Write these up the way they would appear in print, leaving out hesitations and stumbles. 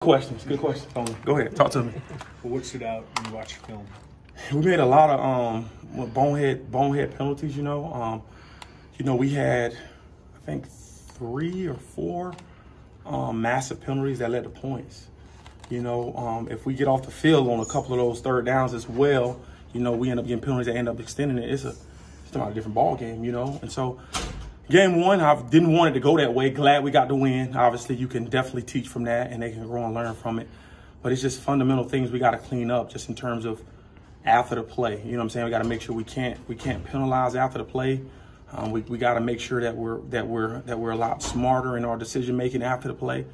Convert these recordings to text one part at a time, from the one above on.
Questions. Good questions. Go ahead. Talk to me. Well, what stood out when you watched the film? We made a lot of bonehead penalties. We had I think 3 or 4 massive penalties that led to points. If we get off the field on a couple of those third downs as well, we end up getting penalties that end up extending it. It's not a different ball game, And so game 1, I didn't want it to go that way. Glad we got the win. Obviously, you can definitely teach from that, and they can grow and learn from it. But it's just fundamental things we got to clean up, just in terms of after the play. You know what I'm saying? We got to make sure we can't penalize after the play. We got to make sure that we're a lot smarter in our decision making after the play.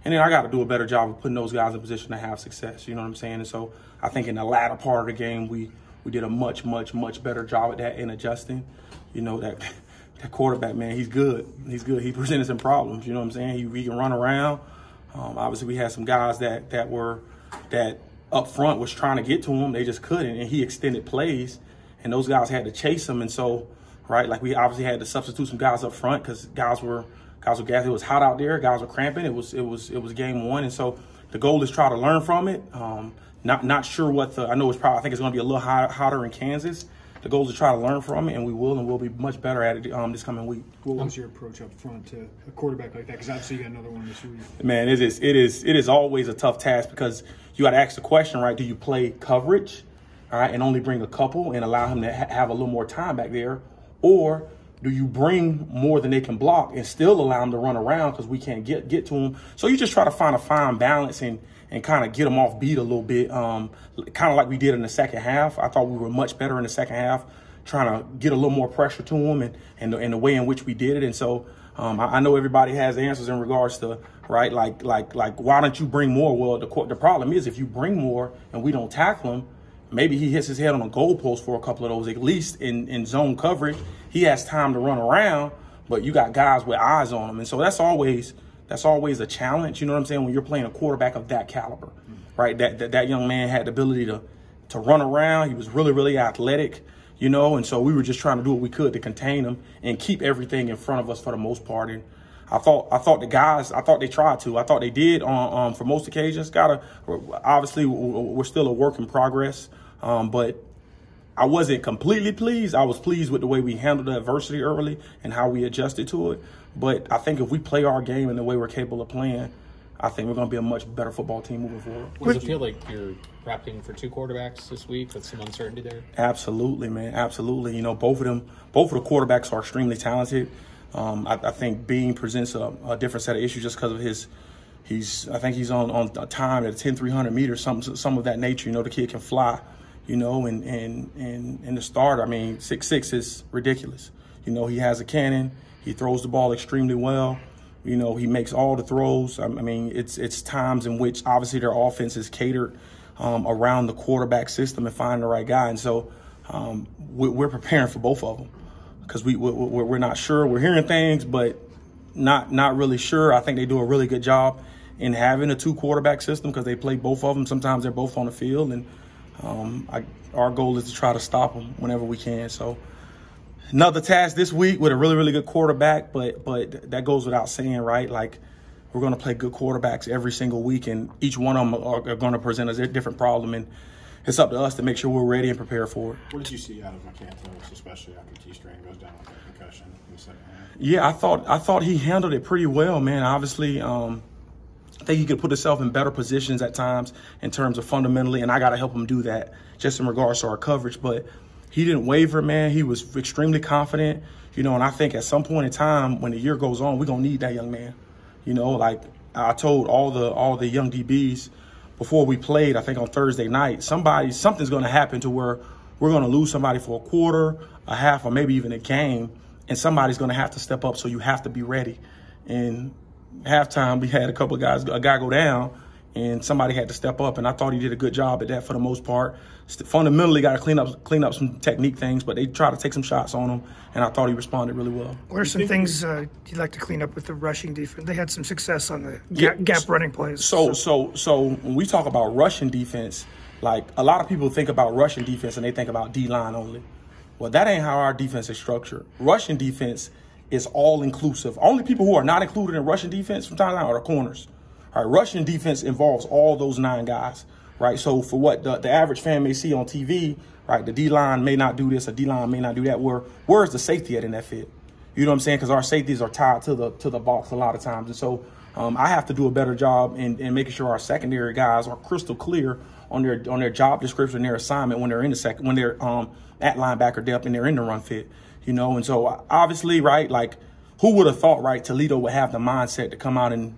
And then I got to do a better job of putting those guys in position to have success. You know what I'm saying? And so I think in the latter part of the game, we did a much better job at that and adjusting. That quarterback, man, he's good. He's good. He presented some problems. You know what I'm saying? He can run around. Obviously, we had some guys that up front was trying to get to him. They just couldn't, and he extended plays, and those guys had to chase him. And so, we obviously had to substitute some guys up front because guys were gassed. It was hot out there. Guys were cramping. It was game 1, and so the goal is try to learn from it. Not sure what I think it's going to be a little hotter in Kansas. The goal is to try to learn from it, and we'll be much better at it this coming week. What was your approach up front to a quarterback like that? Because obviously you got another one this week. Man, it is always a tough task because you got to ask the question, right? Do you play coverage, all right, and only bring a couple and allow him to have a little more time back there, or do you bring more than they can block and still allow them to run around because we can't get to them? So you just try to find a fine balance and kind of get them off beat a little bit, kind of like we did in the second half. I thought we were much better in the second half, trying to get a little more pressure to them and the way in which we did it. And so I know everybody has answers in regards to, right, like why don't you bring more? Well, the problem is if you bring more and we don't tackle him, maybe he hits his head on a goalpost for a couple of those. At least in zone coverage, he has time to run around, but you got guys with eyes on him. And so that's always a challenge, you know what I'm saying, when you're playing a quarterback of that caliber, right? That young man had the ability to run around. He was really athletic, and so we were just trying to do what we could to contain him and keep everything in front of us for the most part. And I thought the guys, they tried to. I thought they did on for most occasions. Obviously, we're still a work in progress, but I wasn't completely pleased. I was pleased with the way we handled the adversity early and how we adjusted to it. But I think if we play our game in the way we're capable of playing, I think we're going to be a much better football team moving forward. Does it feel like you're prepping for 2 quarterbacks this week with some uncertainty there? Absolutely, man. Absolutely. Both of the quarterbacks are extremely talented. I think Bean presents a different set of issues just because of I think he's on a time at 10-300 meters, some of that nature. The kid can fly. And the starter, 6'6" is ridiculous. He has a cannon. He throws the ball extremely well. He makes all the throws. It's times in which obviously their offense is catered around the quarterback system and finding the right guy. And so we're preparing for both of them because we're not sure. We're hearing things, but not really sure. I think they do a really good job in having a 2 quarterback system because they play both of them. Sometimes they're both on the field, and our goal is to try to stop them whenever we can. So another task this week with a really good quarterback, but that goes without saying, right? Like, we're going to play good quarterbacks every single week, and each one of them are going to present us a different problem, and it's up to us to make sure we're ready and prepared for it. What did you see out of McCantos, especially after T-Strain goes down with that concussion in the second half? Yeah, I thought he handled it pretty well, man. Obviously, I think he could put himself in better positions at times in terms of fundamentally, and I got to help him do that just in regards to our coverage. But he didn't waver, man. He was extremely confident, and I think at some point in time when the year goes on, we're going to need that young man. Like I told all the young DBs before we played, I think on Thursday night, something's going to happen to where we're going to lose somebody for a quarter, a half, or maybe even a game, and somebody's going to have to step up, so you have to be ready. And halftime, we had a guy go down, and somebody had to step up, and I thought he did a good job at that for the most part. Fundamentally, got to clean up some technique things, but they tried to take some shots on him, and I thought he responded really well. What are some things you'd like to clean up with the rushing defense? They had some success on the gap running plays. So when we talk about rushing defense, like a lot of people think about rushing defense and they think about D-line only. Well, that ain't how our defense is structured. Rushing defense is all inclusive. Only people who are not included in rushing defense from time to time are the corners. All right, rushing defense involves all those 9 guys, right? So for what the average fan may see on TV, right, the D-line may not do this, a D-line may not do that. Where's the safety at in that fit? You know what I'm saying? Because our safeties are tied to the box a lot of times. And so I have to do a better job in making sure our secondary guys are crystal clear on their job description, their assignment when they're in the when they're at linebacker depth and they're in the run fit. You know, and so obviously, right, like who would have thought, right, Toledo would have the mindset to come out and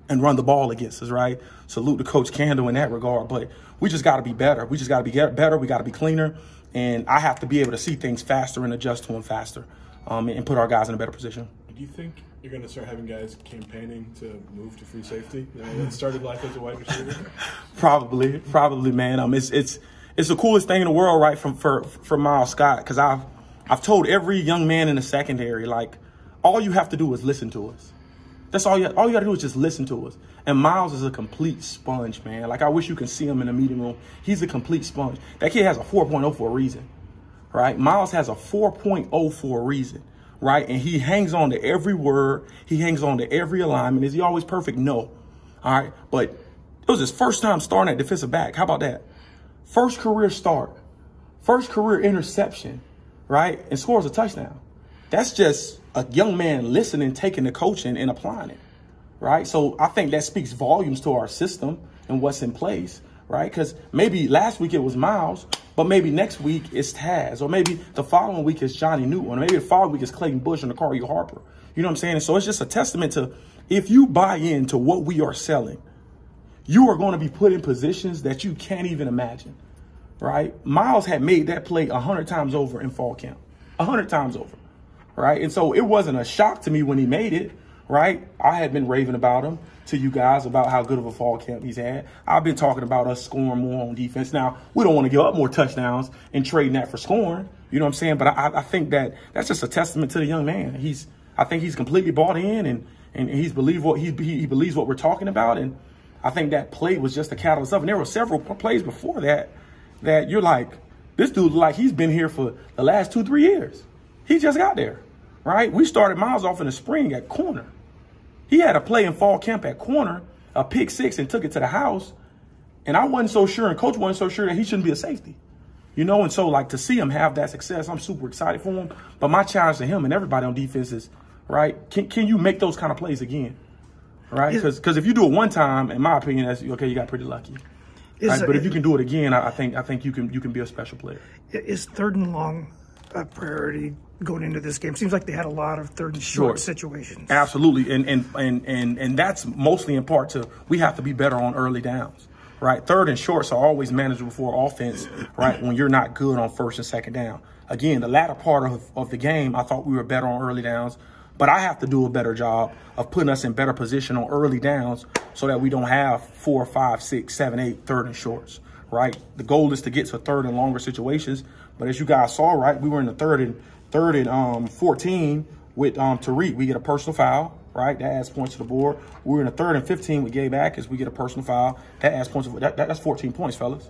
run the ball against us, right? Salute to Coach Candle in that regard. But we just got to be better. We just got to be better. We got to be cleaner. And I have to be able to see things faster and adjust to them faster and put our guys in a better position. Do you think you're going to start having guys campaigning to move to free safety? That started life as a wide receiver? Probably, man. It's the coolest thing in the world, right, from Miles Scott, because I've told every young man in the secondary, like, all you have to do is listen to us. That's all you got to do is just listen to us. And Miles is a complete sponge, man. Like, I wish you could see him in the meeting room. He's a complete sponge. That kid has a 4.0 for a reason, right? Miles has a 4.0 for a reason, right? And he hangs on to every word. He hangs on to every alignment. Is he always perfect? No. All right. But it was his first time starting at defensive back. How about that? First career start. First career interception, right? And scores a touchdown. That's just a young man listening, taking the coaching and applying it, right? So I think that speaks volumes to our system and what's in place, right? Because maybe last week it was Miles, but maybe next week it's Taz, or maybe the following week it's Johnny Newton, or maybe the following week it's Clayton Bush and Nakari Harper. You know what I'm saying? And so it's just a testament to, if you buy into what we are selling, you are going to be put in positions that you can't even imagine, right? Miles had made that play 100 times over in fall camp, 100 times over. Right. And so it wasn't a shock to me when he made it. Right. I had been raving about him to you guys about how good of a fall camp he's had. I've been talking about us scoring more on defense. Now, we don't want to give up more touchdowns and trading that for scoring. You know what I'm saying? But I think that's just a testament to the young man. I think he's completely bought in and he believes what we're talking about. And I think that play was just a catalyst of it. And there were several plays before that you're like, this dude, like, he's been here for the last 2-3 years. He just got there. Right? We started Miles off in the spring at corner. He had a play in fall camp at corner, a pick 6, and took it to the house. And I wasn't so sure, and Coach wasn't so sure that he shouldn't be a safety. You know, and so, like, to see him have that success, I'm super excited for him. But my challenge to him and everybody on defense is, right, can you make those kind of plays again? Right? Because if you do it one time, in my opinion, that's okay, you got pretty lucky. Right? But if you can do it again, I think you can be a special player. Is 3rd and long a priority going into this game? Seems like they had a lot of 3rd and short situations. Absolutely, and that's mostly in part to, we have to be better on early downs, right? 3rd and shorts are always manageable for offense, right? When you're not good on 1st and 2nd down. Again, the latter part of the game, I thought we were better on early downs, but I have to do a better job of putting us in better position on early downs so that we don't have 4, 5, 6, 7, 8 3rd and shorts, right? The goal is to get to 3rd and longer situations, but as you guys saw, right, we were in the 3rd and 14 with Tariq. We get a personal foul, right? That adds points to the board. We were in the 3rd and 15 with Gabe Atkins. We get a personal foul. That adds points. That's 14 points, fellas.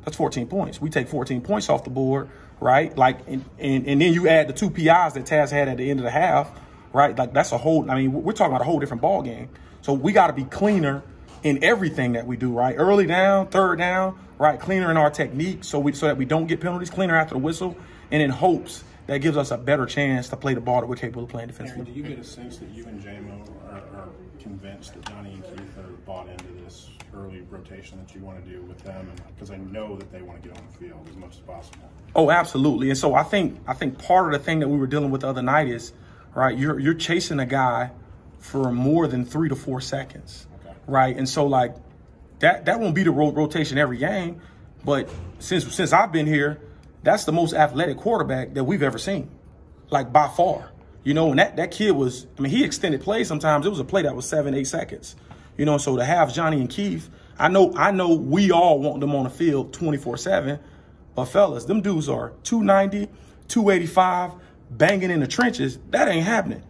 That's 14 points. We take 14 points off the board, right? Like, and then you add the 2 PIs that Taz had at the end of the half, right? Like, that's a whole, I mean, we're talking about a whole different ball game. So we got to be cleaner in everything that we do, right? Early down, 3rd down, right? Cleaner in our technique so that we don't get penalties, cleaner after the whistle, and in hopes that gives us a better chance to play the ball that we're capable of playing defensively. Aaron, do you get a sense that you and JMO are convinced that Johnny and Keith are bought into this early rotation that you want to do with them? Because I know that they want to get on the field as much as possible. Oh, absolutely. And so I think part of the thing that we were dealing with the other night is, right, you're chasing a guy for more than 3 to 4 seconds, okay, right? And so, like, that won't be the rotation every game, but since I've been here, that's the most athletic quarterback that we've ever seen, like, by far. You know, and that kid was, I mean, he extended plays sometimes. It was a play that was 7, 8 seconds. You know, so to have Johnny and Keith, I know we all want them on the field 24/7, but fellas, them dudes are 290, 285, banging in the trenches. That ain't happening,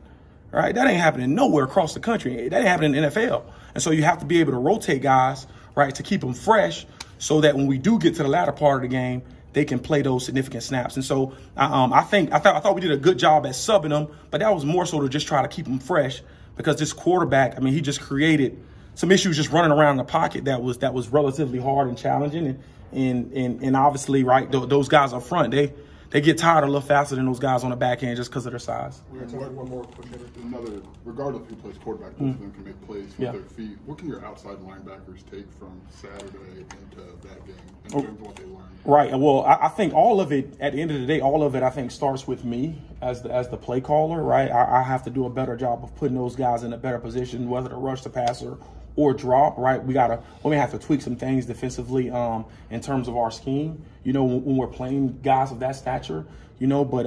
right? That ain't happening nowhere across the country. That ain't happening in the NFL. And so you have to be able to rotate guys, right, to keep them fresh so that when we do get to the latter part of the game, they can play those significant snaps. And so I thought we did a good job at subbing them, but that was more so to just try to keep them fresh because this quarterback, I mean, he just created some issues just running around the pocket that was relatively hard and challenging, and obviously, right, those guys up front, they get tired a little faster than those guys on the back end just because of their size. One more question. Another, regardless of who plays quarterback, both of them can make plays with their feet. What can your outside linebackers take from Saturday into that game in terms of what they learned? Right. Well, I think all of it, at the end of the day, all of it, I think, starts with me as the play caller, right? I have to do a better job of putting those guys in a better position, whether to rush the passer or drop, right? We may have to tweak some things defensively in terms of our scheme, you know, when we're playing guys of that stature, you know, but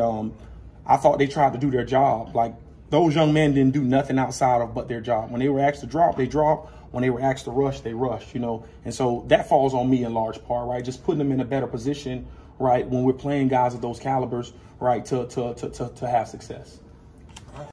I thought they tried to do their job. Like, those young men didn't do nothing outside of but their job. When they were asked to drop, they dropped. When they were asked to rush, they rushed, you know. And so that falls on me in large part, right? Just putting them in a better position, right, when we're playing guys of those calibers, right, to have success.